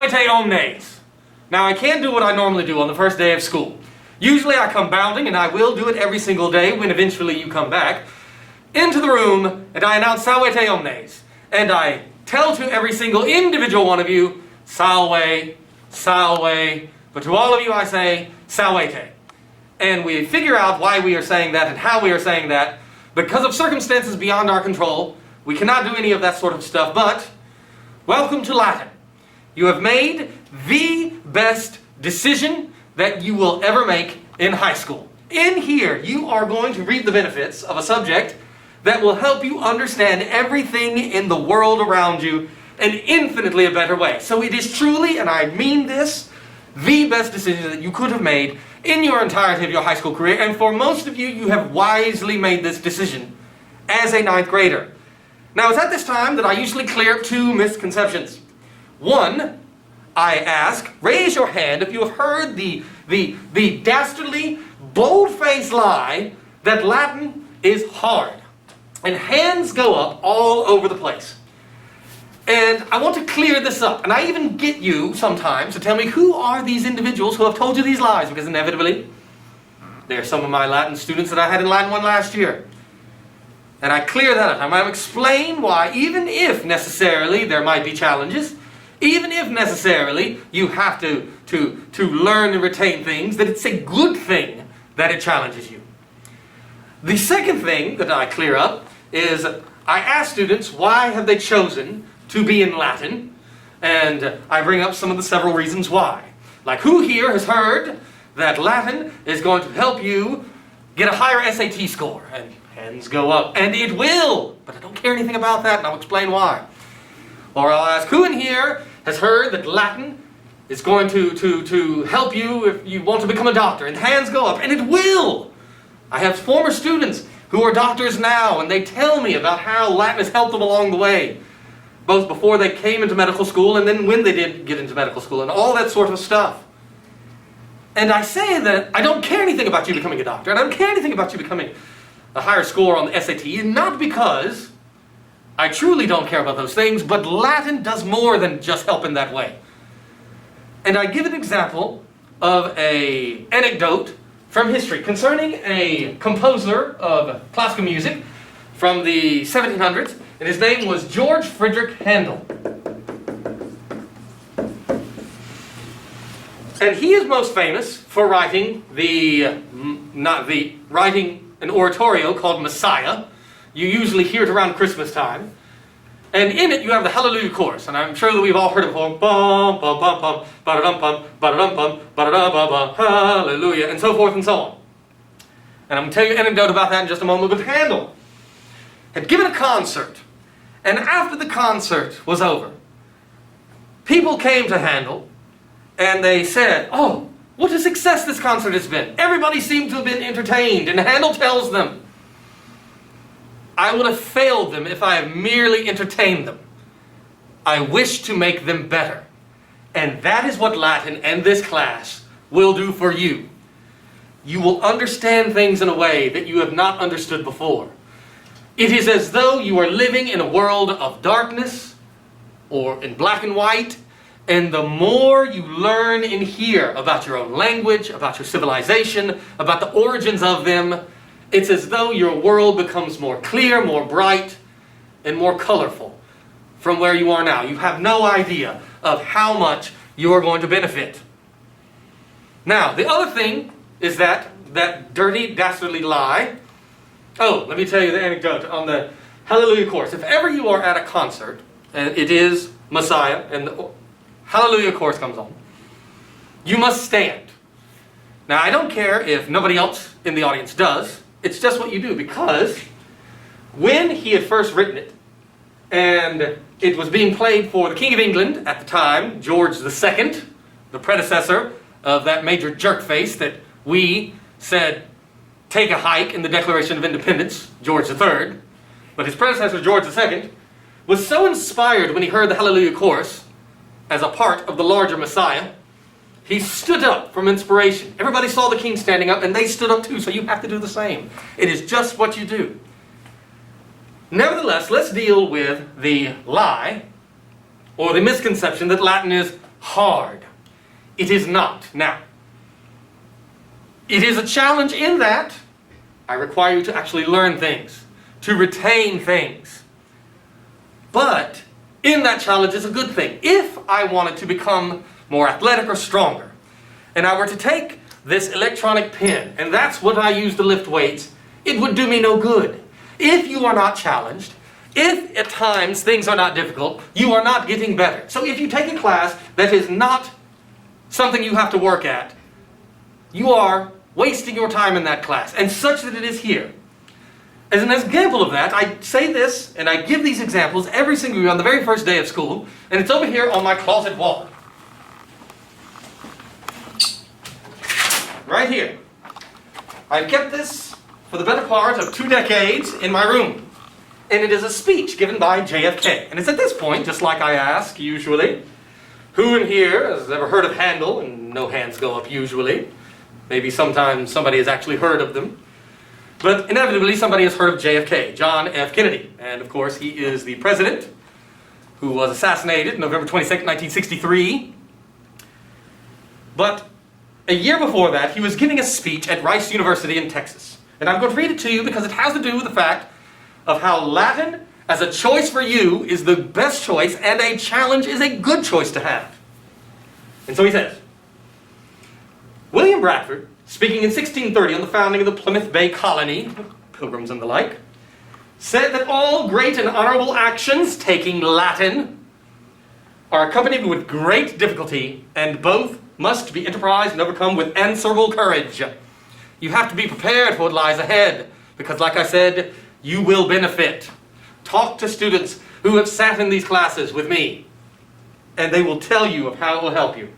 Salve omnes. Now I can't do what I normally do on the first day of school. Usually I come bounding, and I will do it every single day when eventually you come back, into the room, and I announce Salve omnes. And I tell to every single individual one of you, Salve, Salve, but to all of you I say, Salvete. And we figure out why we are saying that and how we are saying that. Because of circumstances beyond our control, we cannot do any of that sort of stuff, but welcome to Latin. You have made the best decision that you will ever make in high school. In here, you are going to reap the benefits of a subject that will help you understand everything in the world around you in infinitely a better way. So it is truly, and I mean this, the best decision that you could have made in your entirety of your high school career. And for most of you, you have wisely made this decision as a 9th grader. Now, it's at this time that I usually clear up 2 misconceptions. One, I ask, raise your hand if you have heard the dastardly, bold-faced lie that Latin is hard. And hands go up all over the place. And I want to clear this up. And I even get you sometimes to tell me who are these individuals who have told you these lies, because inevitably, they're some of my Latin students that I had in Latin 1 last year. And I clear that up. I'm going to explain why, even if necessarily there might be challenges, even if necessarily you have to learn and retain things, that it's a good thing that it challenges you. The second thing that I clear up is I ask students why have they chosen to be in Latin, and I bring up some of the several reasons why. Like, who here has heard that Latin is going to help you get a higher SAT score? And hands go up. And it will, but I don't care anything about that, and I'll explain why. Or I'll ask, who in here has heard that Latin is going to help you if you want to become a doctor? And hands go up, and it will. I have former students who are doctors now, and they tell me about how Latin has helped them along the way, both before they came into medical school and then when they did get into medical school and all that sort of stuff. And I say that I don't care anything about you becoming a doctor, and I don't care anything about you becoming a higher score on the SAT, not because I truly don't care about those things, but Latin does more than just help in that way. And I give an example of an anecdote from history concerning a composer of classical music from the 1700s, and his name was George Friedrich Handel. And he is most famous for writing writing an oratorio called Messiah. You usually hear it around Christmas time. And in it you have the Hallelujah chorus, and I'm sure that we've all heard of it before. Bum, bum, bum, bum, ba-da-dum, bum, ba-da-dum, bum, ba-da-da-ba-ba, hallelujah, and so forth and so on. And I'm going to tell you an anecdote about that in just a moment. But Handel had given a concert, and after the concert was over, people came to Handel, and they said, "Oh, what a success this concert has been. Everybody seemed to have been entertained." And Handel tells them, "I would have failed them if I had merely entertained them. I wish to make them better. And that is what Latin and this class will do for you. You will understand things in a way that you have not understood before. It is as though you are living in a world of darkness or in black and white, and the more you learn and hear about your own language, about your civilization, about the origins of them, it's as though your world becomes more clear, more bright, and more colorful from where you are now. You have no idea of how much you are going to benefit." Now, the other thing is that dirty, dastardly lie. Oh, let me tell you the anecdote on the Hallelujah chorus. If ever you are at a concert, and it is Messiah, and the Hallelujah chorus comes on, you must stand. Now, I don't care if nobody else in the audience does. It's just what you do, because when he had first written it, and it was being played for the King of England at the time, George II, the predecessor of that major jerkface that we said, take a hike in the Declaration of Independence, George III, but his predecessor, George II, was so inspired when he heard the Hallelujah chorus as a part of the larger Messiah, he stood up from inspiration. Everybody saw the king standing up, and they stood up too, so you have to do the same. It is just what you do. Nevertheless, let's deal with the lie, or the misconception, that Latin is hard. It is not. Now, it is a challenge in that I require you to actually learn things, to retain things. But in that challenge is a good thing. If I wanted to become more athletic or stronger, and I were to take this electronic pen, and that's what I use to lift weights, it would do me no good. If you are not challenged, if at times things are not difficult, you are not getting better. So if you take a class that is not something you have to work at, you are wasting your time in that class, and such that it is here. As an example of that, I say this, and I give these examples every single year on the very first day of school, and it's over here on my closet wall. Right here. I've kept this for the better part of 2 decades in my room. And it is a speech given by JFK. And it's at this point, just like I ask usually, who in here has ever heard of Handel? And no hands go up usually. Maybe sometimes somebody has actually heard of them. But inevitably somebody has heard of JFK, John F. Kennedy. And of course he is the president who was assassinated November 22nd, 1963. But a year before that, he was giving a speech at Rice University in Texas. And I'm going to read it to you because it has to do with the fact of how Latin as a choice for you is the best choice, and a challenge is a good choice to have. And so he says, William Bradford, speaking in 1630 on the founding of the Plymouth Bay Colony, Pilgrims and the like, said that all great and honorable actions, taking Latin, are accompanied with great difficulty, and both must be enterprised and overcome with answerable courage. You have to be prepared for what lies ahead, because like I said, you will benefit. Talk to students who have sat in these classes with me, and they will tell you of how it will help you.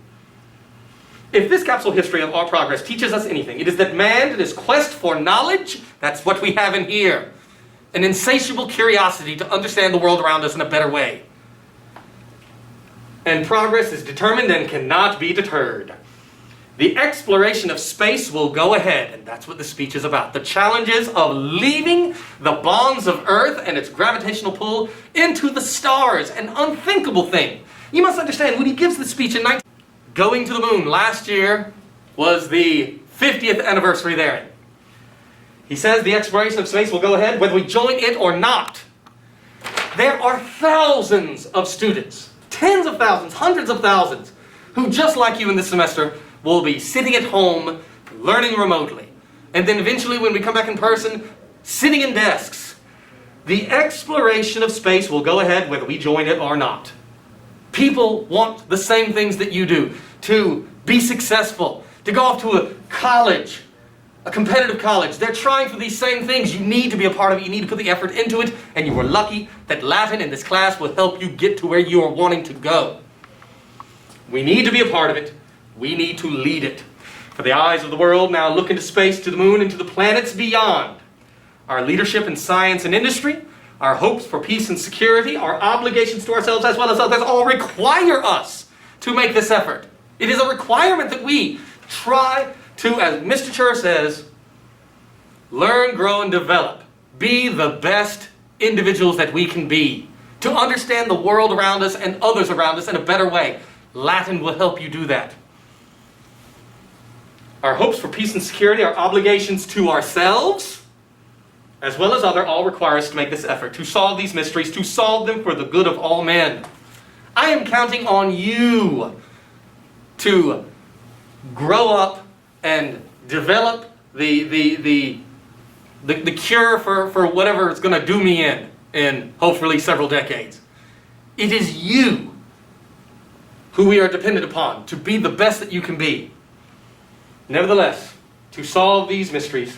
If this capsule history of our progress teaches us anything, it is that man in his quest for knowledge, that's what we have in here, an insatiable curiosity to understand the world around us in a better way. And progress is determined and cannot be deterred. The exploration of space will go ahead, and that's what the speech is about. The challenges of leaving the bonds of Earth and its gravitational pull into the stars, an unthinkable thing. You must understand, when he gives the speech in going to the moon last year was the 50th anniversary therein. He says the exploration of space will go ahead whether we join it or not. There are thousands of students, tens of thousands, hundreds of thousands, who just like you in this semester will be sitting at home, learning remotely. And then eventually when we come back in person, sitting in desks. The exploration of space will go ahead whether we join it or not. People want the same things that you do. To be successful, to go off to a college, a competitive college. They're trying for these same things. You need to be a part of it. You need to put the effort into it. And you are lucky that Latin in this class will help you get to where you are wanting to go. We need to be a part of it. We need to lead it. For the eyes of the world now look into space, to the moon, and to the planets beyond. Our leadership in science and industry, our hopes for peace and security, our obligations to ourselves as well as others all require us to make this effort. It is a requirement that we try to, as Mr. Chur says, learn, grow, and develop. Be the best individuals that we can be. To understand the world around us and others around us in a better way. Latin will help you do that. Our hopes for peace and security, our obligations to ourselves, as well as other, all require us to make this effort, to solve these mysteries, to solve them for the good of all men. I am counting on you to grow up and develop the cure for whatever it's going to do me in hopefully several decades. It is you who we are dependent upon to be the best that you can be. Nevertheless, to solve these mysteries,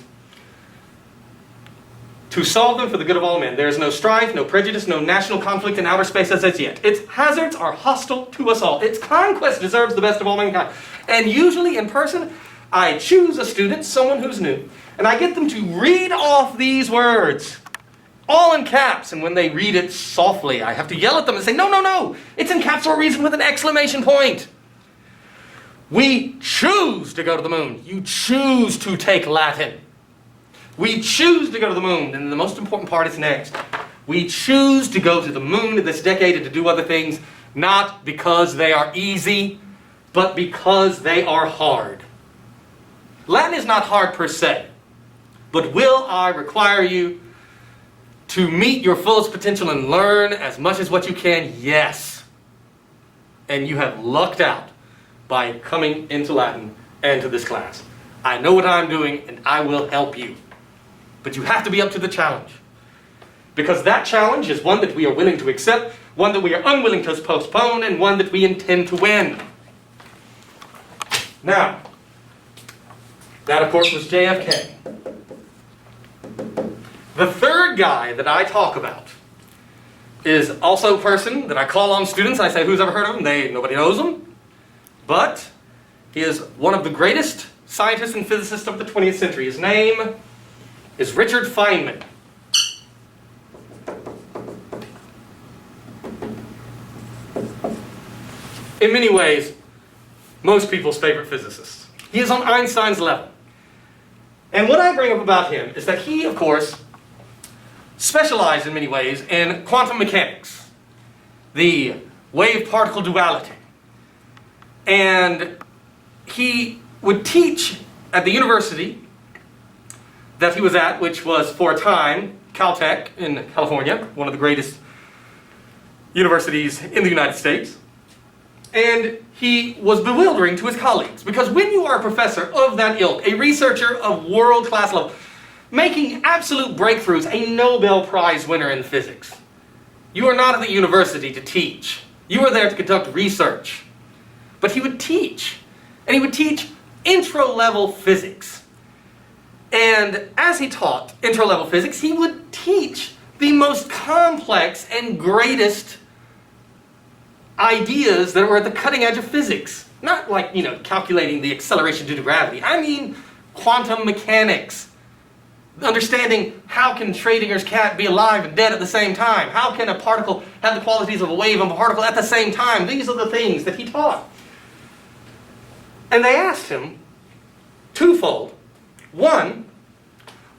to solve them for the good of all men, there is no strife, no prejudice, no national conflict in outer space as yet. Its hazards are hostile to us all. Its conquest deserves the best of all mankind. And usually in person, I choose a student, someone who's new, and I get them to read off these words, all in caps. And when they read it softly, I have to yell at them and say, no, no, no, it's in caps for a reason with an exclamation point. We choose to go to the moon. You choose to take Latin. We choose to go to the moon, and the most important part is next. We choose to go to the moon this decade and to do other things, Not because they are easy, but because they are hard. Latin is not hard per se, but will I require you to meet your fullest potential and learn as much as what you can? Yes. And you have lucked out by coming into Latin and to this class. I know what I'm doing and I will help you. But you have to be up to the challenge. Because that challenge is one that we are willing to accept, one that we are unwilling to postpone, and one that we intend to win. Now, that of course was JFK. The third guy that I talk about is also a person that I call on students. I say, who's ever heard of him? Nobody knows him. But he is one of the greatest scientists and physicists of the 20th century. His name is Richard Feynman. In many ways, most people's favorite physicist. He is on Einstein's level. And what I bring up about him is that he, of course, specialized in many ways in quantum mechanics, the wave-particle duality. And he would teach at the university that he was at, which was for a time Caltech in California, one of the greatest universities in the United States. And he was bewildering to his colleagues, because when you are a professor of that ilk, a researcher of world-class level, making absolute breakthroughs, a Nobel Prize winner in physics, you are not at the university to teach. You are there to conduct research. But he would teach, and he would teach intro-level physics. And as he taught intro-level physics, he would teach the most complex and greatest ideas that were at the cutting edge of physics. Not like, calculating the acceleration due to gravity. I mean quantum mechanics. Understanding how can Schrödinger's cat be alive and dead at the same time? How can a particle have the qualities of a wave and a particle at the same time? These are the things that he taught. And they asked him twofold. One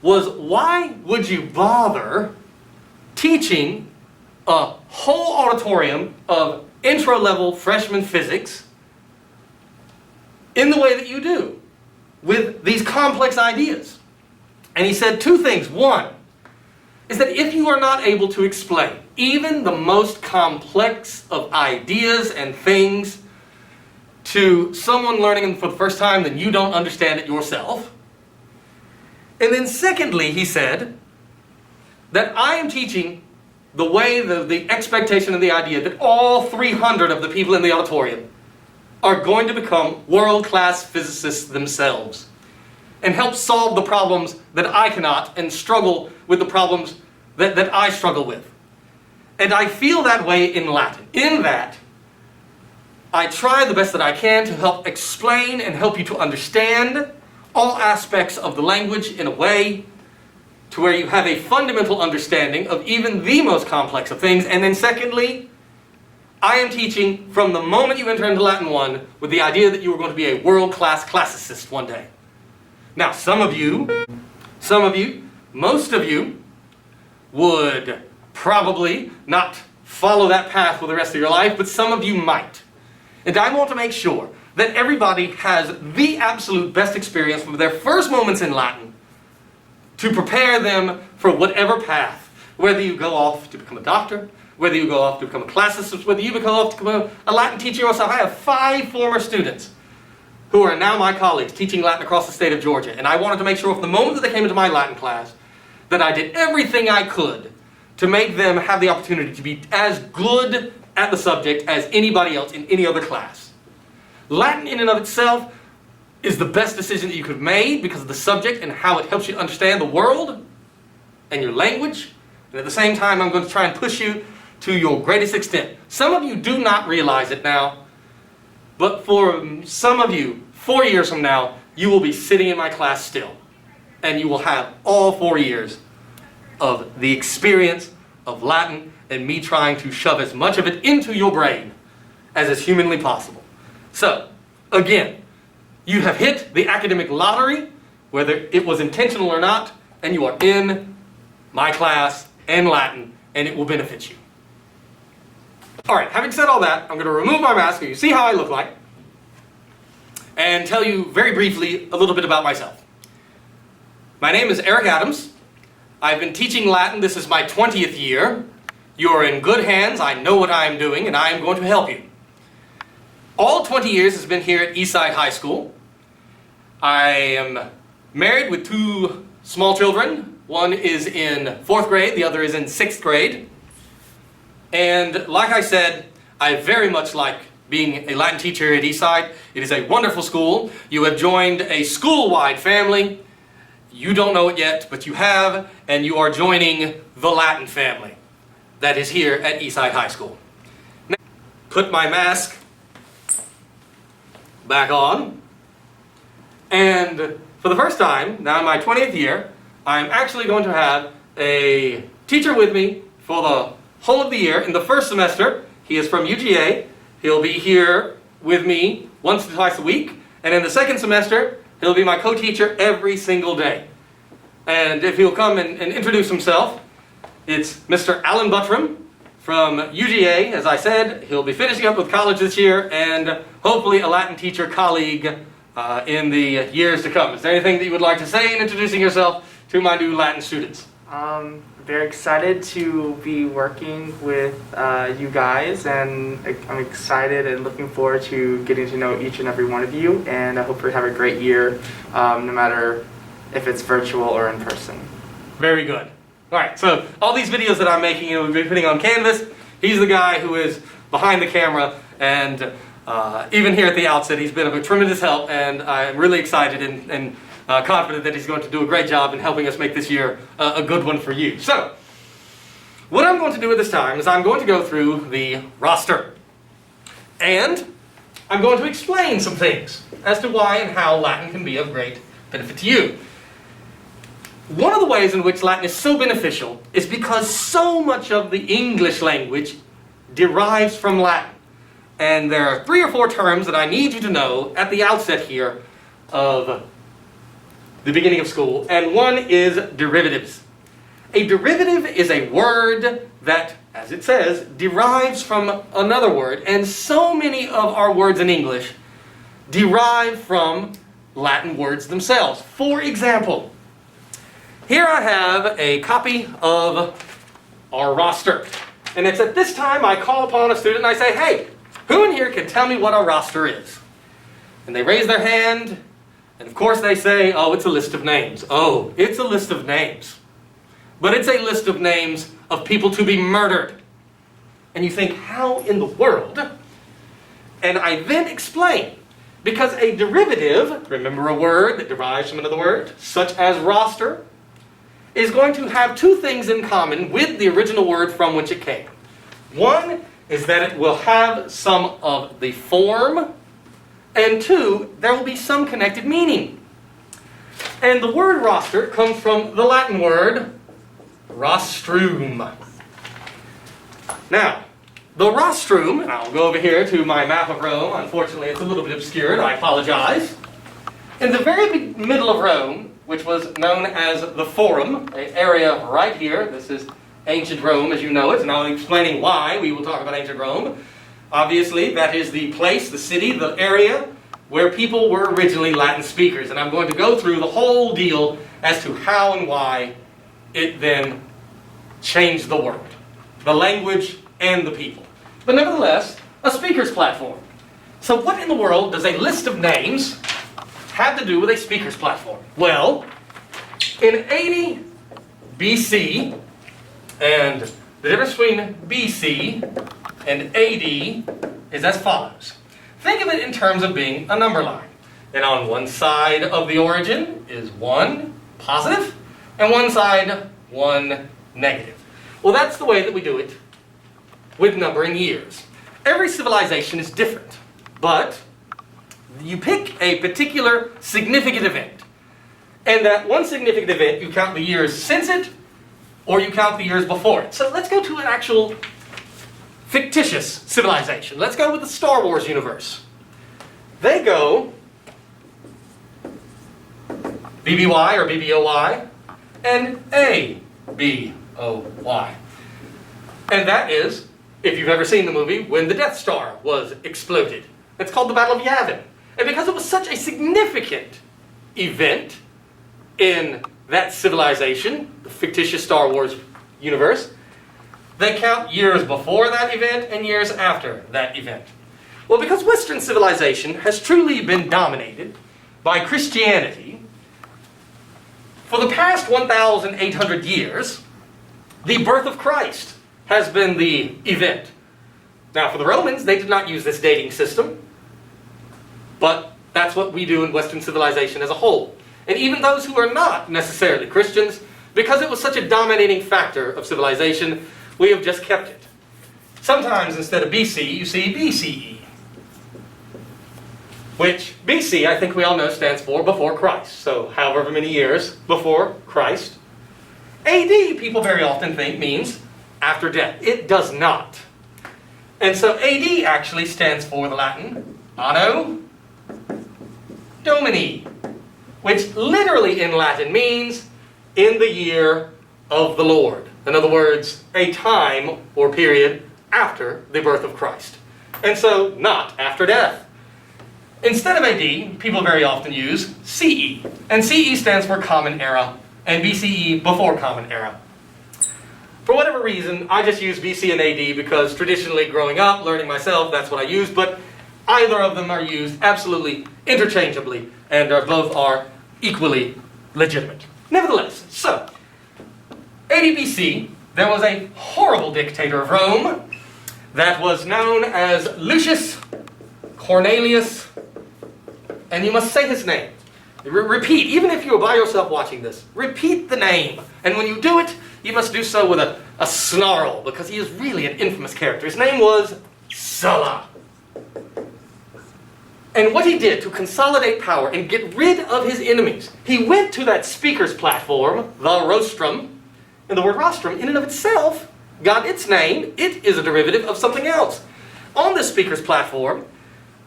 was, why would you bother teaching a whole auditorium of intro-level freshman physics in the way that you do, with these complex ideas? And he said two things. One is that if you are not able to explain even the most complex of ideas and things to someone learning them for the first time, then you don't understand it yourself. And then secondly, he said that I am teaching the way, the expectation and the idea that all 300 of the people in the auditorium are going to become world-class physicists themselves and help solve the problems that I cannot and struggle with the problems that I struggle with. And I feel that way in Latin, in that I try the best that I can to help explain and help you to understand all aspects of the language in a way to where you have a fundamental understanding of even the most complex of things. And then secondly, I am teaching from the moment you enter into Latin 1 with the idea that you are going to be a world-class classicist one day. Now, some of you, most of you would probably not follow that path for the rest of your life, but some of you might. And I want to make sure that everybody has the absolute best experience from their first moments in Latin to prepare them for whatever path, whether you go off to become a doctor, whether you go off to become a classicist, whether you go off to become a Latin teacher yourself. I have 5 former students who are now my colleagues teaching Latin across the state of Georgia. And I wanted to make sure from the moment that they came into my Latin class that I did everything I could to make them have the opportunity to be as good at the subject as anybody else in any other class. Latin in and of itself is the best decision that you could have made because of the subject and how it helps you understand the world and your language. And at the same time, I'm going to try and push you to your greatest extent. Some of you do not realize it now, but for some of you, 4 years from now, you will be sitting in my class still. And you will have all 4 years of the experience of Latin and me trying to shove as much of it into your brain as is humanly possible. So, again, you have hit the academic lottery, whether it was intentional or not, and you are in my class and Latin, and it will benefit you. Alright, having said all that, I'm going to remove my mask so you see how I look like, and tell you very briefly a little bit about myself. My name is Eric Adams. I've been teaching Latin. This is my 20th year. You're in good hands. I know what I am doing, and I am going to help you. All 20 years has been here at Eastside High School. I am married with 2 small children. One is in 4th grade, the other is in 6th grade. And like I said, I very much like being a Latin teacher at Eastside. It is a wonderful school. You have joined a school-wide family. You don't know it yet, but you have, and you are joining the Latin family that is here at Eastside High School. Now, put my mask back on, and for the first time, now in my 20th year, I'm actually going to have a teacher with me for the whole of the year. In the first semester, he is from UGA. He'll be here with me once or twice a week, and in the second semester, he'll be my co-teacher every single day. And if he'll come and introduce himself, it's Mr. Alan Buttram from UGA. As I said, he'll be finishing up with college this year, and hopefully a Latin teacher colleague in the years to come. Is there anything that you would like to say in introducing yourself to my new Latin students? Very excited to be working with you guys, and I'm excited and looking forward to getting to know each and every one of you, and I hope we have a great year, no matter if it's virtual or in person. Very good. Alright, so all these videos that I'm making, we'll be putting on Canvas. He's the guy who is behind the camera, and even here at the outset, he's been of a tremendous help, and I'm really excited and confident that he's going to do a great job in helping us make this year a good one for you. So, what I'm going to do at this time is I'm going to go through the roster. And I'm going to explain some things as to why and how Latin can be of great benefit to you. One of the ways in which Latin is so beneficial is because so much of the English language derives from Latin. And there are 3 or 4 terms that I need you to know at the outset here of the beginning of school, and one is derivatives. A derivative is a word that, as it says, derives from another word, and so many of our words in English derive from Latin words themselves. For example, here I have a copy of our roster, and it's at this time I call upon a student and I say, hey, who in here can tell me what a roster is? And they raise their hand, and of course they say, oh, it's a list of names. Oh, it's a list of names. But it's a list of names of people to be murdered. And you think, how in the world? And I then explain, because a derivative, remember a word that derives from another word, such as roster, is going to have 2 things in common with the original word from which it came. One is that it will have some of the form, and 2, there will be some connected meaning. And the word roster comes from the Latin word rostrum. Now, the rostrum, and I'll go over here to my map of Rome. Unfortunately, it's a little bit obscured. I apologize. In the very middle of Rome, which was known as the Forum, an area right here. This is ancient Rome as you know it, and I'll be explaining why we will talk about ancient Rome. Obviously, that is the place, the city, the area where people were originally Latin speakers. And I'm going to go through the whole deal as to how and why it then changed the world, the language and the people. But nevertheless, a speaker's platform. So what in the world does a list of names have to do with a speaker's platform? Well, in 80 BC, and the difference between BC and AD is as follows. Think of it in terms of being a number line. And on one side of the origin is 1 positive, and one side 1 negative. Well, that's the way that we do it with numbering years. Every civilization is different, but you pick a particular significant event. And that one significant event, you count the years since it, or you count the years before it. So let's go to an actual fictitious civilization. Let's go with the Star Wars universe. They go BBY or BBOY and ABOY. And that is if you've ever seen the movie, when the Death Star was exploded. It's called the Battle of Yavin. And because it was such a significant event in that civilization, the fictitious Star Wars universe, they count years before that event and years after that event. Well, because Western civilization has truly been dominated by Christianity, for the past 1,800 years, the birth of Christ has been the event. Now, for the Romans, they did not use this dating system, but that's what we do in Western civilization as a whole. And even those who are not necessarily Christians, because it was such a dominating factor of civilization, we have just kept it. Sometimes instead of BC, you see BCE, which BC, I think we all know, stands for before Christ. So however many years before Christ. AD, people very often think, means after death. It does not. And so AD actually stands for the Latin Anno Domini, which literally in Latin means in the year of the Lord. In other words, a time or period after the birth of Christ. And so, not after death. Instead of AD, people very often use CE. And CE stands for Common Era, and BCE before Common Era. For whatever reason, I just use BC and AD because traditionally growing up, learning myself, that's what I use, but either of them are used absolutely interchangeably, and both are equally legitimate. Nevertheless, so, AD BC, there was a horrible dictator of Rome that was known as Lucius Cornelius, and you must say his name. Repeat, even if you're by yourself watching this, repeat the name. And when you do it, you must do so with a snarl, because he is really an infamous character. His name was Sulla. And what he did to consolidate power and get rid of his enemies, he went to that speaker's platform, the rostrum, and the word rostrum in and of itself got its name. It is a derivative of something else. On the speaker's platform,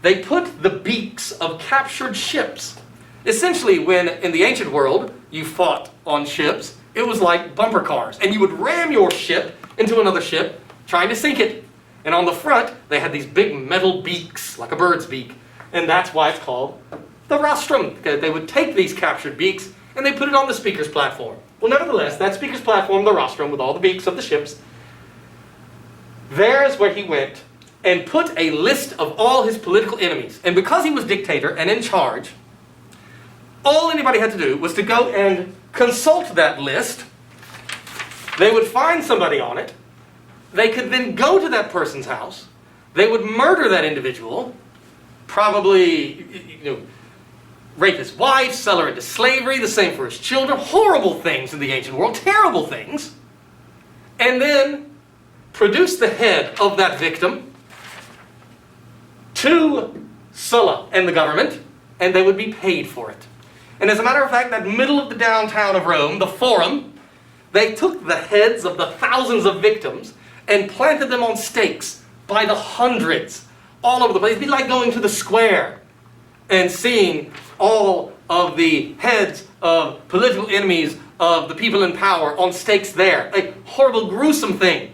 they put the beaks of captured ships. Essentially, when in the ancient world you fought on ships, it was like bumper cars, and you would ram your ship into another ship trying to sink it. And on the front, they had these big metal beaks, like a bird's beak, and that's why it's called the rostrum. They would take these captured beaks and they put it on the speaker's platform. Well, nevertheless, that speaker's platform, the rostrum, with all the beaks of the ships, there's where he went and put a list of all his political enemies. And because he was dictator and in charge, all anybody had to do was to go and consult that list. They would find somebody on it. They could then go to that person's house. They would murder that individual, probably rape his wife, sell her into slavery, the same for his children. Horrible things in the ancient world, terrible things. And then produce the head of that victim to Sulla and the government, and they would be paid for it. And as a matter of fact, that middle of the downtown of Rome, the Forum, they took the heads of the thousands of victims and planted them on stakes by the hundreds all over the place. It'd be like going to the square and seeing all of the heads of political enemies of the people in power on stakes there. A horrible, gruesome thing.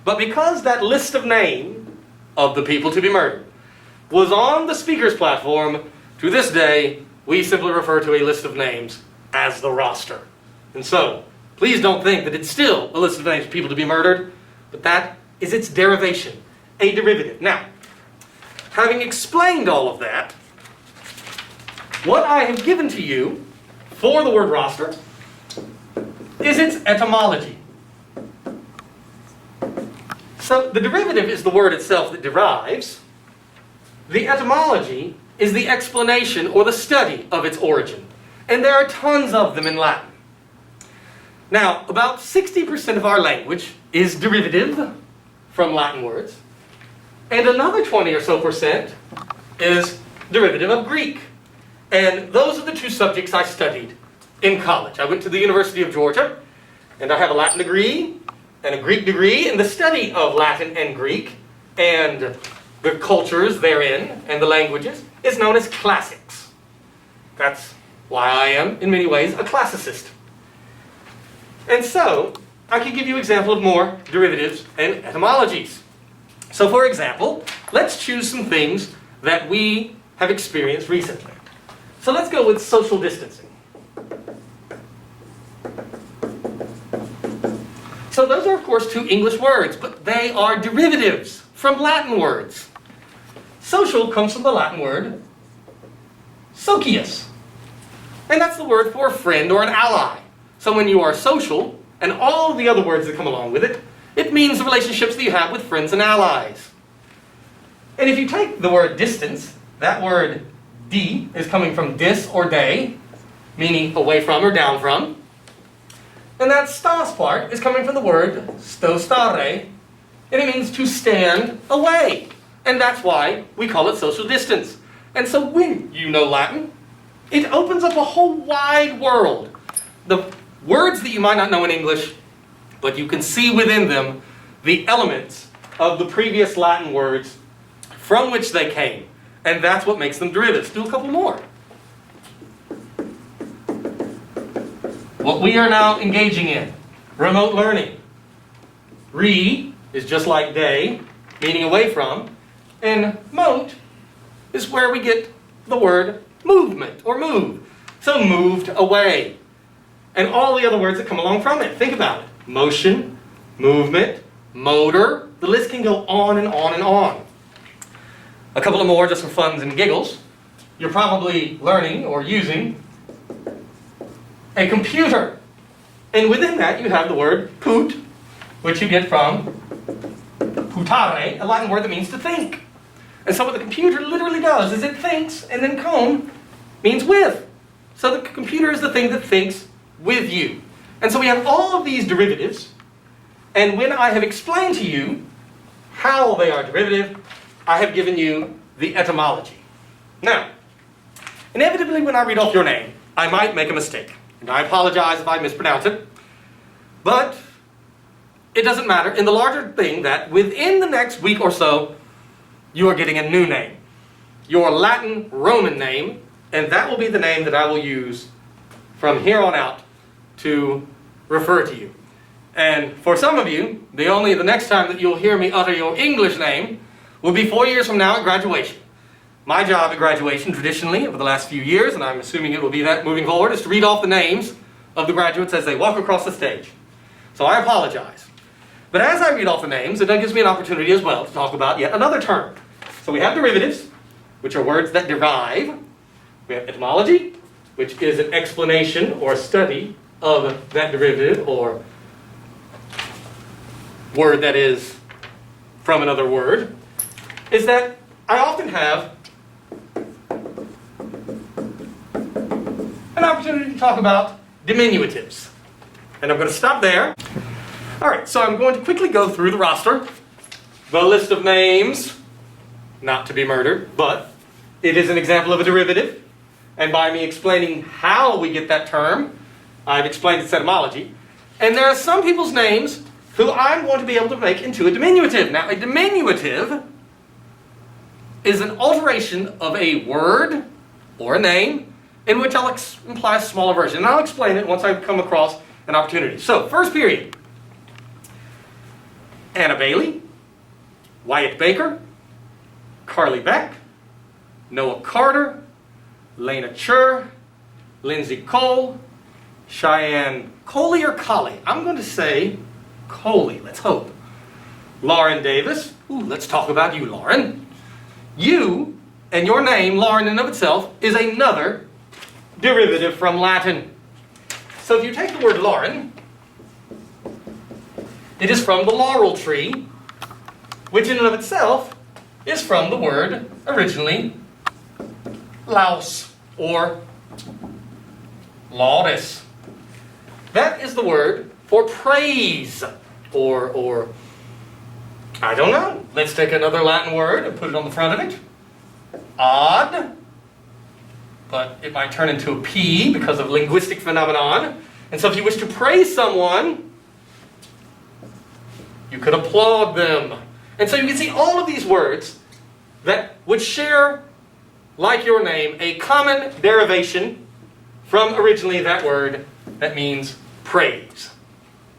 But because that list of name of the people to be murdered was on the speaker's platform, to this day, we simply refer to a list of names as the roster. And so, please don't think that it's still a list of names of people to be murdered, but that is its derivation, a derivative. Now, having explained all of that, what I have given to you for the word roster is its etymology. So the derivative is the word itself that derives. The etymology is the explanation or the study of its origin. And there are tons of them in Latin. Now, about 60% of our language is derivative from Latin words, and another 20 or so percent is derivative of Greek. And those are the two subjects I studied in college. I went to the University of Georgia, and I have a Latin degree and a Greek degree in the study of Latin and Greek, and the cultures therein and the languages is known as classics. That's why I am, in many ways, a classicist. And so, I could give you examples of more derivatives and etymologies. So for example, let's choose some things that we have experienced recently. So let's go with social distancing. So those are, of course, two English words, but they are derivatives from Latin words. Social comes from the Latin word socius, and that's the word for a friend or an ally. So when you are social, and all the other words that come along with it, it means the relationships that you have with friends and allies. And if you take the word distance, that word di is coming from dis or de, meaning away from or down from. And that stas part is coming from the word sto stare, and it means to stand away. And that's why we call it social distance. And so when you know Latin, it opens up a whole wide world. The words that you might not know in English, but you can see within them the elements of the previous Latin words from which they came. And that's what makes them derivatives. Do a couple more. What we are now engaging in, remote learning. Re is just like de, meaning away from, and mote is where we get the word movement or move. So moved away. And all the other words that come along from it. Think about it. Motion, movement, motor. The list can go on and on and on. A couple of more just for funs and giggles. You're probably learning or using a computer. And within that you have the word put, which you get from putare, a Latin word that means to think. And so what the computer literally does is it thinks, and then com means with. So the computer is the thing that thinks with you. And so we have all of these derivatives, and when I have explained to you how they are derivative, I have given you the etymology. Now, inevitably when I read off your name, I might make a mistake. And I apologize if I mispronounce it. But it doesn't matter in the larger thing that within the next week or so, you are getting a new name. Your Latin Roman name, and that will be the name that I will use from here on out to refer to you. And for some of you, the next time that you'll hear me utter your English name will be 4 years from now at graduation. My job at graduation, traditionally, over the last few years, and I'm assuming it will be that moving forward, is to read off the names of the graduates as they walk across the stage. So I apologize. But as I read off the names, it gives me an opportunity as well to talk about yet another term. So we have derivatives, which are words that derive. We have etymology, which is an explanation or study of that derivative or word that is from another word. Is that I often have an opportunity to talk about diminutives. And I'm going to stop there. All right, so I'm going to quickly go through the roster, the list of names, not to be murdered, but it is an example of a derivative. And by me explaining how we get that term, I've explained its etymology. And there are some people's names who I'm going to be able to make into a diminutive. Now, a diminutive is an alteration of a word or a name in which I'll imply a smaller version. And I'll explain it once I come across an opportunity. So, first period. Anna Bailey, Wyatt Baker, Carly Beck, Noah Carter, Lena Chur, Lindsay Cole, Cheyenne Coley or Collie? I'm going to say Coley, let's hope. Lauren Davis, ooh, let's talk about you, Lauren. You and your name, Lauren in and of itself, is another derivative from Latin. So if you take the word Lauren, it is from the laurel tree, which in and of itself is from the word originally laus or laudis. That is the word for praise or I don't know. Let's take another Latin word and put it on the front of it. Odd. But it might turn into a P because of linguistic phenomenon. And so if you wish to praise someone, you could applaud them. And so you can see all of these words that would share, like your name, a common derivation from originally that word that means praise.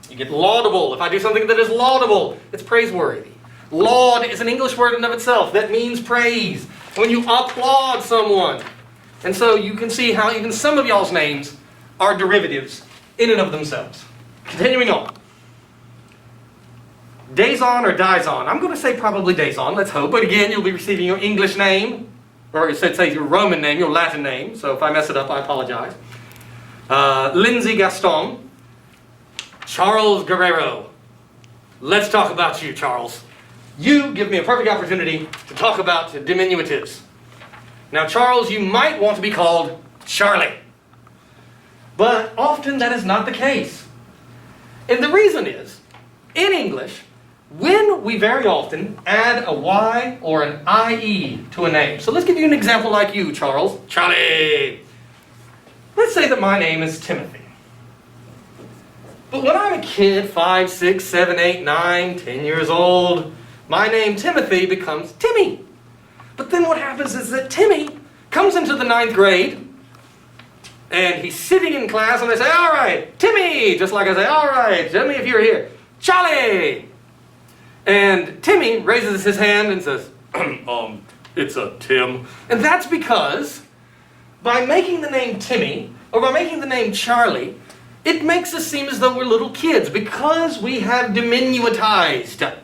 You get laudable. If I do something that is laudable, it's praiseworthy. Laud is an English word in and of itself that means praise. When you applaud someone. And so you can see how even some of y'all's names are derivatives in and of themselves. Continuing on. Daison or Dizon. I'm going to say probably Daison, let's hope. But again, you'll be receiving your English name, or it says your Roman name, your Latin name. So if I mess it up, I apologize. Lindsay Gaston. Charles Guerrero. Let's talk about you, Charles. You give me a perfect opportunity to talk about diminutives. Now, Charles, you might want to be called Charlie. But often that is not the case. And the reason is, in English, when we very often add a Y or an IE to a name. So let's give you an example like you, Charles. Charlie. Let's say that my name is Timothy. But when I'm a kid, 5, 6, 7, 8, 9, 10 years old, my name Timothy becomes Timmy. But then what happens is that Timmy comes into the 9th grade, and he's sitting in class, and they say, all right, Timmy, just like I say, all right, Timmy, if you're here, Charlie. And Timmy raises his hand and says, it's a Tim. And that's because by making the name Timmy, or by making the name Charlie, it makes us seem as though we're little kids because we have diminutized.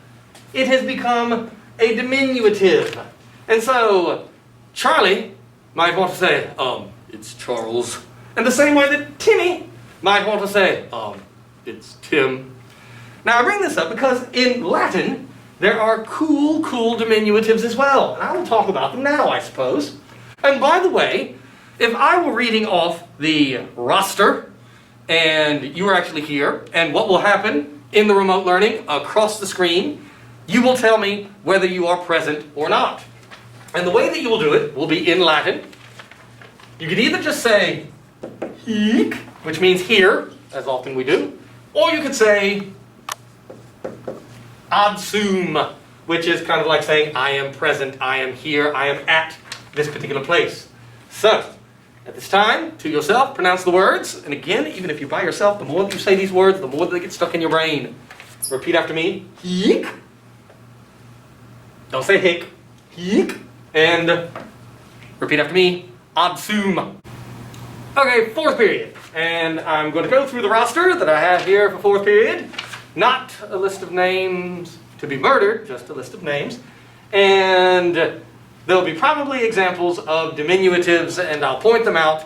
It has become a diminutive. And so, Charlie might want to say, it's Charles. And the same way that Timmy might want to say, it's Tim. Now I bring this up because in Latin, there are cool diminutives as well. And I will talk about them now, I suppose. And by the way, if I were reading off the roster, and you are actually here, and what will happen in the remote learning across the screen, you will tell me whether you are present or not. And the way that you will do it will be in Latin. You could either just say hic, which means here, as often we do, or you could say ad sum, which is kind of like saying I am present, I am here, I am at this particular place. So, at this time, to yourself, pronounce the words. And again, even if you're by yourself, the more that you say these words, the more they get stuck in your brain. Repeat after me. Hic. Don't say hic. Hic. And repeat after me. Ad sum. Okay, 4th period. And I'm going to go through the roster that I have here for 4th period. Not a list of names to be murdered, just a list of names. And there'll be probably examples of diminutives, and I'll point them out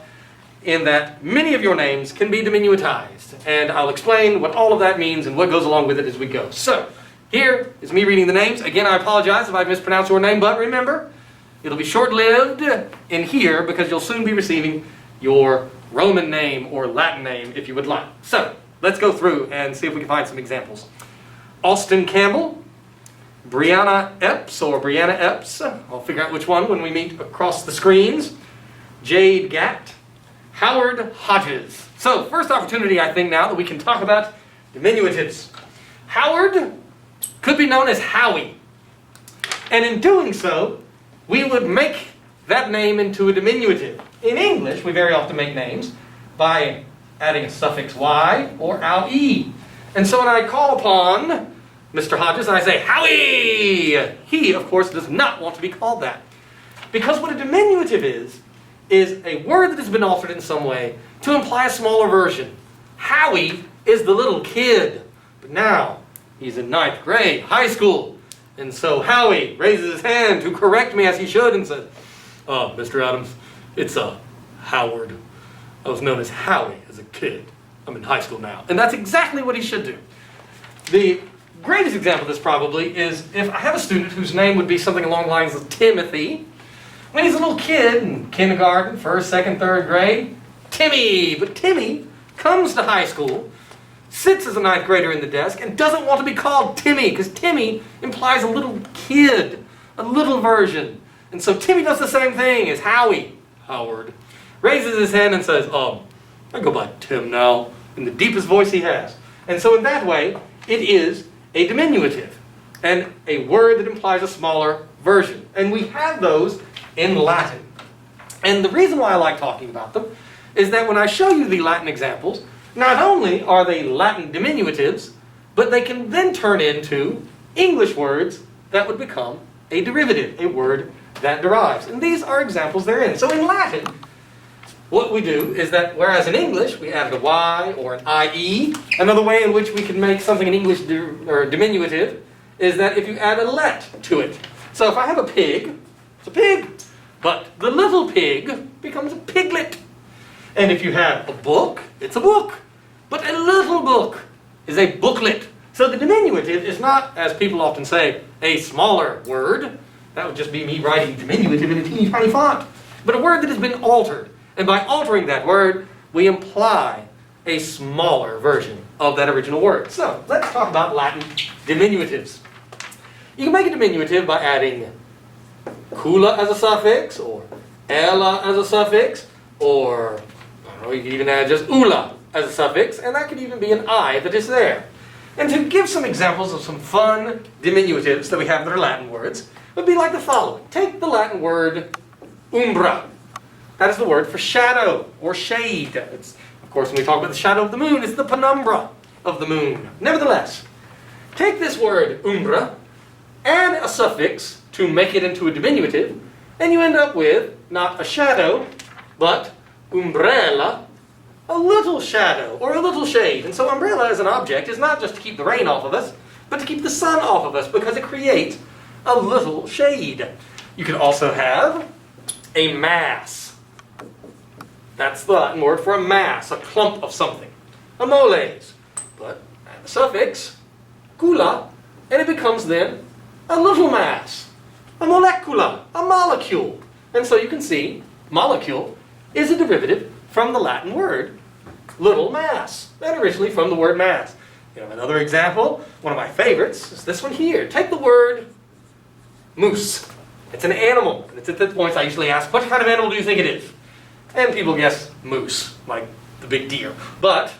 in that many of your names can be diminutized. And I'll explain what all of that means and what goes along with it as we go. So, here is me reading the names. Again, I apologize if I mispronounce your name, but remember, it'll be short-lived in here because you'll soon be receiving your Roman name or Latin name if you would like. So, let's go through and see if we can find some examples. Austin Campbell. Brianna Epps, or Brianna Epps. I'll figure out which one when we meet across the screens. Jade Gatt. Howard Hodges. So, first opportunity, I think, now that we can talk about diminutives. Howard could be known as Howie. And in doing so, we would make that name into a diminutive. In English, we very often make names by adding a suffix y or ow-e. And so when I call upon Mr. Hodges and I say, Howie! He, of course, does not want to be called that. Because what a diminutive is a word that has been altered in some way to imply a smaller version. Howie is the little kid. But now, he's in 9th grade, high school. And so Howie raises his hand to correct me as he should and says, Mr. Adams, it's Howard. I was known as Howie as a kid. I'm in high school now. And that's exactly what he should do. The greatest example of this probably is if I have a student whose name would be something along the lines of Timothy. When he's a little kid in kindergarten, 1st, 2nd, 3rd grade, Timmy. But Timmy comes to high school, sits as a 9th grader in the desk, and doesn't want to be called Timmy, because Timmy implies a little kid, a little version. And so Timmy does the same thing as Howie. Howard raises his hand and says, I go by Tim now, in the deepest voice he has. And so in that way, it is a diminutive, and a word that implies a smaller version. And we have those in Latin. And the reason why I like talking about them is that when I show you the Latin examples, not only are they Latin diminutives, but they can then turn into English words that would become a derivative, a word that derives. And these are examples therein. So in Latin, what we do is that whereas in English we added a Y or an IE, another way in which we can make something in English or diminutive is that if you add a let to it. So if I have a pig, it's a pig. But the little pig becomes a piglet. And if you have a book, it's a book. But a little book is a booklet. So the diminutive is not, as people often say, a smaller word. That would just be me writing diminutive in a teeny tiny font. But a word that has been altered. And by altering that word, we imply a smaller version of that original word. So let's talk about Latin diminutives. You can make a diminutive by adding cula as a suffix, or ella as a suffix, or I don't know, you can even add just ula as a suffix, and that could even be an I that is there. And to give some examples of some fun diminutives that we have that are Latin words, would be like the following. Take the Latin word umbra. That is the word for shadow or shade. It's, of course, when we talk about the shadow of the moon, it's the penumbra of the moon. Nevertheless, take this word umbra, add a suffix to make it into a diminutive, and you end up with not a shadow, but umbrella, a little shadow or a little shade. And so umbrella as an object is not just to keep the rain off of us, but to keep the sun off of us because it creates a little shade. You could also have a mass. That's the Latin word for a mass, a clump of something. A moles. But add the suffix, cula, and it becomes then a little mass. A molecula, a molecule. And so you can see, molecule is a derivative from the Latin word, little mass. And originally from the word mass. You know, another example, one of my favorites, is this one here. Take the word moose. It's an animal. And it's at this point I usually ask, what kind of animal do you think it is? And people guess moose, like the big deer. But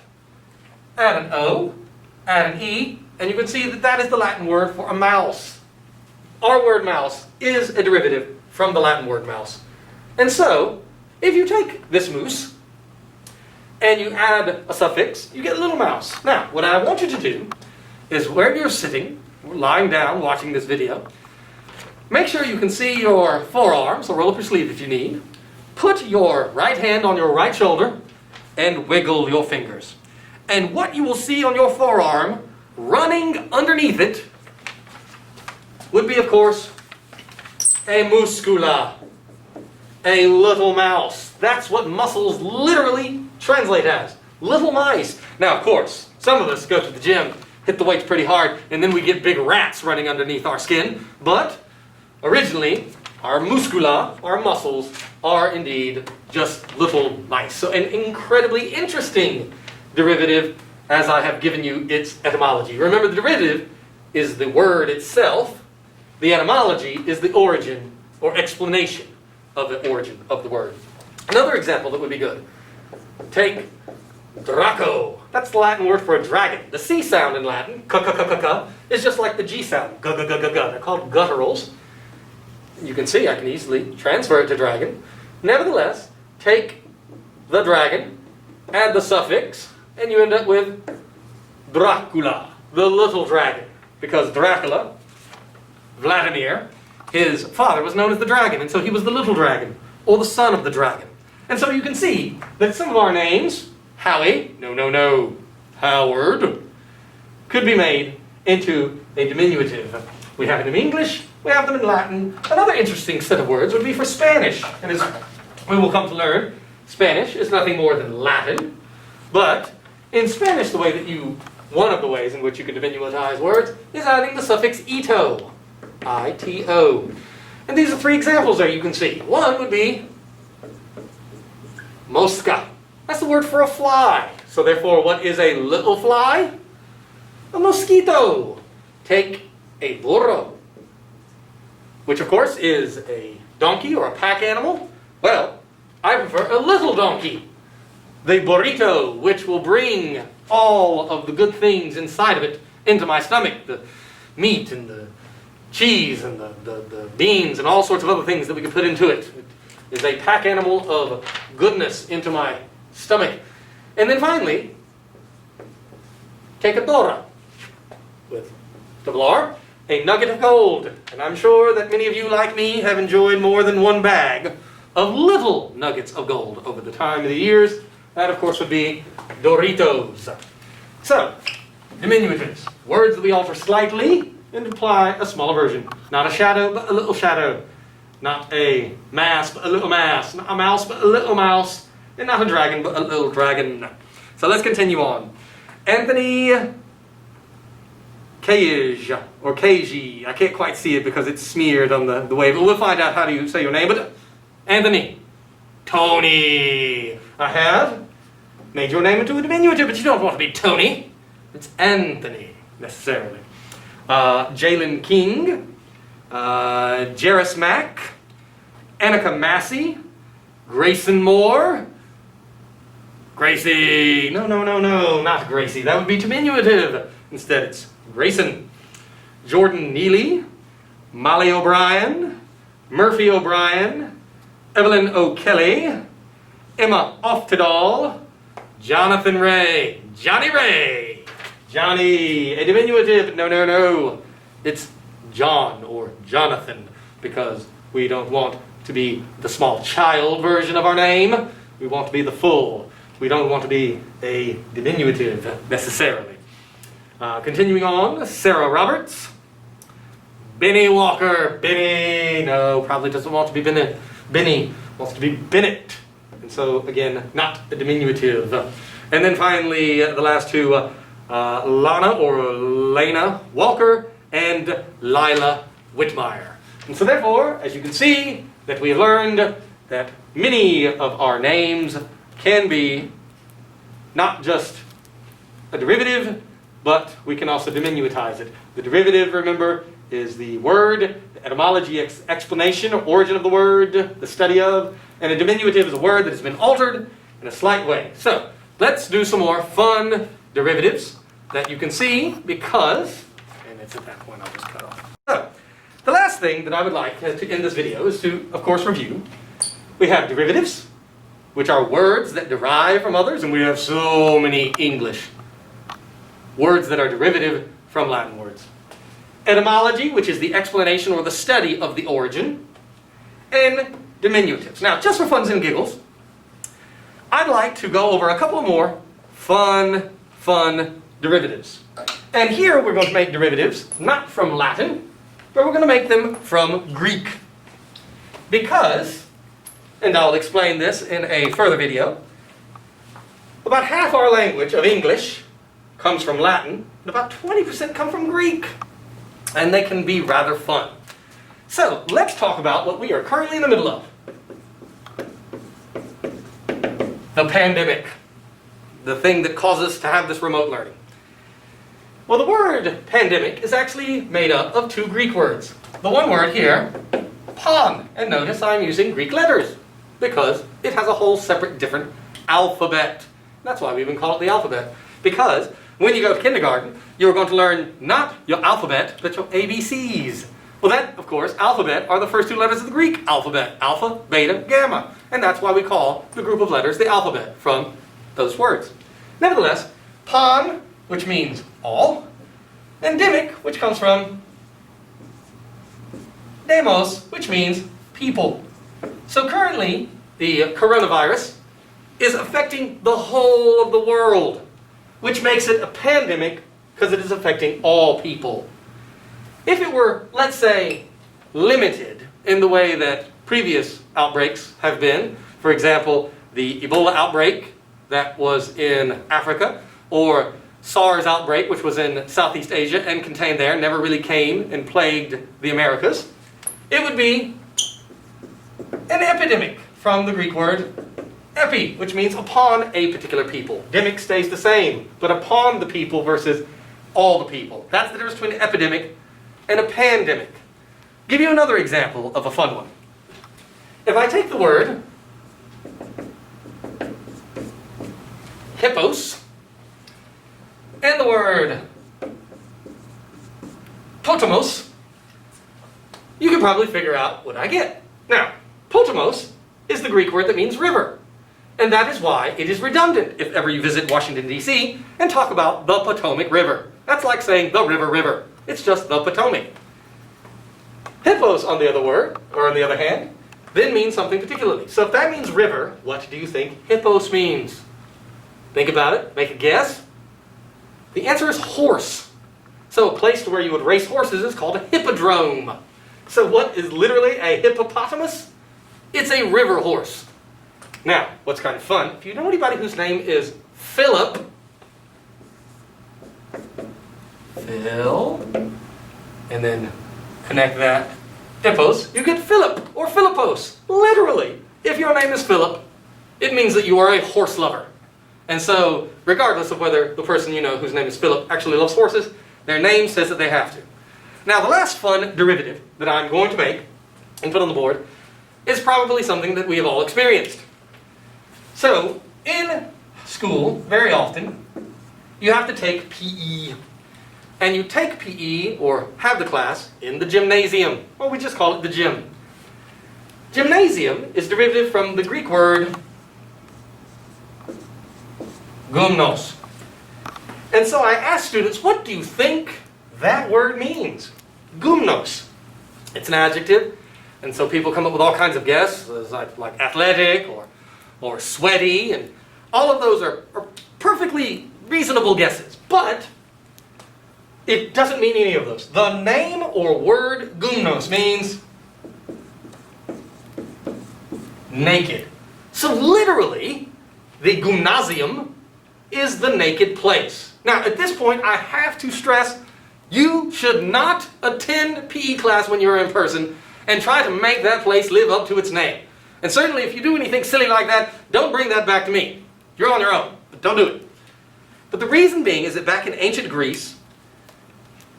add an O, add an E, and you can see that that is the Latin word for a mouse. Our word mouse is a derivative from the Latin word mouse. And so, if you take this moose and you add a suffix, you get a little mouse. Now, what I want you to do is where you're sitting, lying down watching this video, make sure you can see your forearm, so roll up your sleeve if you need. Put your right hand on your right shoulder and wiggle your fingers. And what you will see on your forearm running underneath it would be, of course, a muscula, a little mouse. That's what muscles literally translate as, little mice. Now, of course, some of us go to the gym, hit the weights pretty hard, and then we get big rats running underneath our skin. But originally, our muscula, our muscles, are indeed just little mice. So an incredibly interesting derivative as I have given you its etymology. Remember, the derivative is the word itself. The etymology is the origin or explanation of the origin of the word. Another example that would be good. Take Draco. That's the Latin word for a dragon. The C sound in Latin, k-k-k-k-k, is just like the G sound, g-g-g-g-g. They're called gutturals. You can see I can easily transfer it to dragon. Nevertheless, take the dragon, add the suffix, and you end up with Dracula, the little dragon. Because Dracula, Vladimir, his father was known as the dragon, and so he was the little dragon, or the son of the dragon. And so you can see that some of our names, Howie, no, Howard, could be made into a diminutive. We have them in English, we have them in Latin. Another interesting set of words would be for Spanish. And as we will come to learn, Spanish is nothing more than Latin. But in Spanish, one of the ways in which you can diminutivize words is adding the suffix ito, I-T-O. And these are three examples there you can see. One would be mosca. That's the word for a fly. So therefore, what is a little fly? A mosquito. Take a burro, which of course is a donkey or a pack animal. Well, I prefer a little donkey. The burrito, which will bring all of the good things inside of it into my stomach. The meat and the cheese and the beans and all sorts of other things that we can put into it. It is a pack animal of goodness into my stomach. And then finally, take a tora with double R a nugget of gold. And I'm sure that many of you, like me, have enjoyed more than one bag of little nuggets of gold over the time of the years. That, of course, would be Doritos. So, diminutives. Words that we alter slightly and imply a smaller version. Not a shadow, but a little shadow. Not a mass, but a little mass. Not a mouse, but a little mouse. And not a dragon, but a little dragon. So let's continue on. Anthony Cage, or Keiji. I can't quite see it because it's smeared on the way, but we'll find out how do you say your name. But Anthony. Tony. I have made your name into a diminutive, but you don't want to be Tony. It's Anthony, necessarily. Jalen King. Jairus Mack. Annika Massey. Grayson Moore. Gracie. No, not Gracie. That would be diminutive. Instead, it's Grayson. Jordan Neely. Molly O'Brien. Murphy O'Brien. Evelyn O'Kelly. Emma Oftedal. Jonathan Ray. Johnny Ray. Johnny. A diminutive. No. It's John or Jonathan, because we don't want to be the small child version of our name. We want to be the full. We don't want to be a diminutive, necessarily. Continuing on, Sarah Roberts. Benny Walker. Benny, no, probably doesn't want to be Bennett. Benny wants to be Bennett. And so, again, not a diminutive. And then finally, the last two, Lana or Lena Walker and Lila Whitmire. And so therefore, as you can see, that we have learned that many of our names can be not just a derivative, but we can also diminutize it. The derivative, remember, is the word, the etymology, explanation, or origin of the word, the study of, and a diminutive is a word that has been altered in a slight way. So, let's do some more fun derivatives that you can see, because, and it's at that point I'll just cut off. So, the last thing that I would like to end this video is to, of course, review. We have derivatives, which are words that derive from others, and we have so many English words that are derivative from Latin words. Etymology, which is the explanation or the study of the origin, and diminutives. Now, just for funs and giggles, I'd like to go over a couple more fun derivatives. And here we're going to make derivatives, not from Latin, but we're going to make them from Greek. Because, and I'll explain this in a further video, about half our language of English comes from Latin, and about 20% come from Greek. And they can be rather fun. So, let's talk about what we are currently in the middle of. The pandemic. The thing that caused us to have this remote learning. Well, the word pandemic is actually made up of two Greek words. The one word here, pan. And notice I'm using Greek letters, because it has a whole separate different alphabet. That's why we even call it the alphabet. Because when you go to kindergarten, you're going to learn not your alphabet, but your ABCs. Well, that, of course, alphabet are the first two letters of the Greek alphabet. Alpha, beta, gamma. And that's why we call the group of letters the alphabet, from those words. Nevertheless, pan, which means all, and demic, which comes from demos, which means people. So currently, the coronavirus is affecting the whole of the world, which makes it a pandemic because it is affecting all people. If it were, let's say, limited in the way that previous outbreaks have been, for example, the Ebola outbreak that was in Africa, or SARS outbreak, which was in Southeast Asia and contained there, never really came and plagued the Americas, it would be an epidemic, from the Greek word epi, which means upon a particular people. Demic stays the same, but upon the people versus all the people. That's the difference between an epidemic and a pandemic. Give you another example of a fun one. If I take the word hippos and the word potamos, you can probably figure out what I get. Now, potamos is the Greek word that means river. And that is why it is redundant if ever you visit Washington, D.C. and talk about the Potomac River. That's like saying the river. It's just the Potomac. Hippos, on the other hand, then means something particularly. So if that means river, what do you think hippos means? Think about it. Make a guess. The answer is horse. So a place where you would race horses is called a hippodrome. So what is literally a hippopotamus? It's a river horse. Now, what's kind of fun, if you know anybody whose name is Philip, Phil, and then connect that, hippos, you get Philip or Philippos. Literally, if your name is Philip, it means that you are a horse lover. And so, regardless of whether the person you know whose name is Philip actually loves horses, their name says that they have to. Now, the last fun derivative that I'm going to make and put on the board is probably something that we have all experienced. So, in school, very often, you have to take PE. And you take PE, or have the class, in the gymnasium. Well, we just call it the gym. Gymnasium is derivative from the Greek word gymnos. And so I asked students, what do you think that word means? Gymnos. It's an adjective, and so people come up with all kinds of guesses, like athletic or sweaty, and all of those are perfectly reasonable guesses. But it doesn't mean any of those. The name or word gymnos means naked. So literally, the gymnasium is the naked place. Now, at this point, I have to stress, you should not attend PE class when you're in person and try to make that place live up to its name. And certainly, if you do anything silly like that, don't bring that back to me. You're on your own, but don't do it. But the reason being is that back in ancient Greece,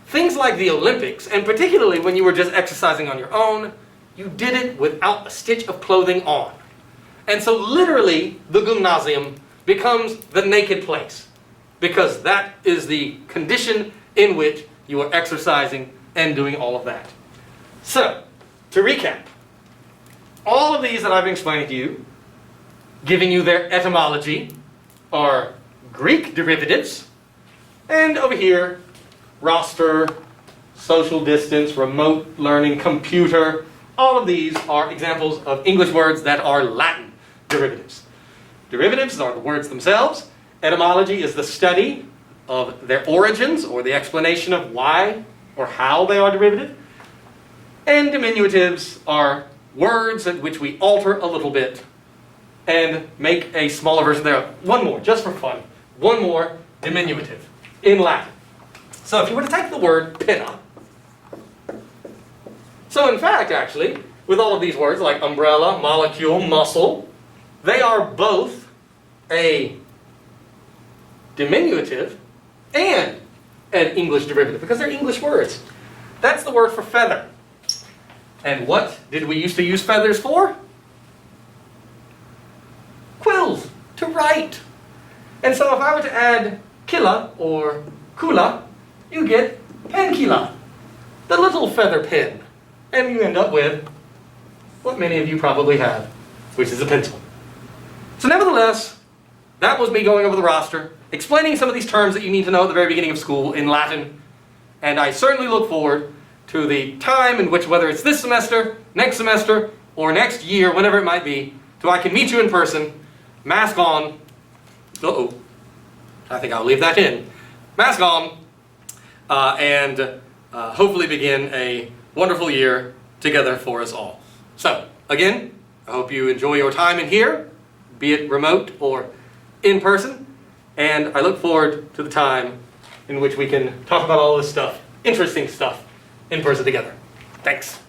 things like the Olympics, and particularly when you were just exercising on your own, you did it without a stitch of clothing on. And so literally, the gymnasium becomes the naked place, because that is the condition in which you are exercising and doing all of that. So, to recap, all of these that I've been explaining to you, giving you their etymology, are Greek derivatives, and over here, roster, social distance, remote learning, computer, all of these are examples of English words that are Latin derivatives. Derivatives are the words themselves. Etymology is the study of their origins or the explanation of why or how they are derivative. And diminutives are words at which we alter a little bit and make a smaller version there. One more, just for fun. One more diminutive in Latin. So if you were to take the word pinna, so in fact, actually, with all of these words like umbrella, molecule, muscle, they are both a diminutive and an English derivative because they're English words. That's the word for feather. And what did we used to use feathers for? Quills, to write. And so if I were to add killa or kula, you get penkila, the little feather pen. And you end up with what many of you probably have, which is a pencil. So nevertheless, that was me going over the roster, explaining some of these terms that you need to know at the very beginning of school in Latin. And I certainly look forward to the time in which, whether it's this semester, or next year, whenever it might be, so I can meet you in person, mask on, I think I'll leave that in, mask on, and hopefully begin a wonderful year together for us all. So, again, I hope you enjoy your time in here, be it remote or in person, and I look forward to the time in which we can talk about all this stuff, interesting stuff, in person together. Thanks.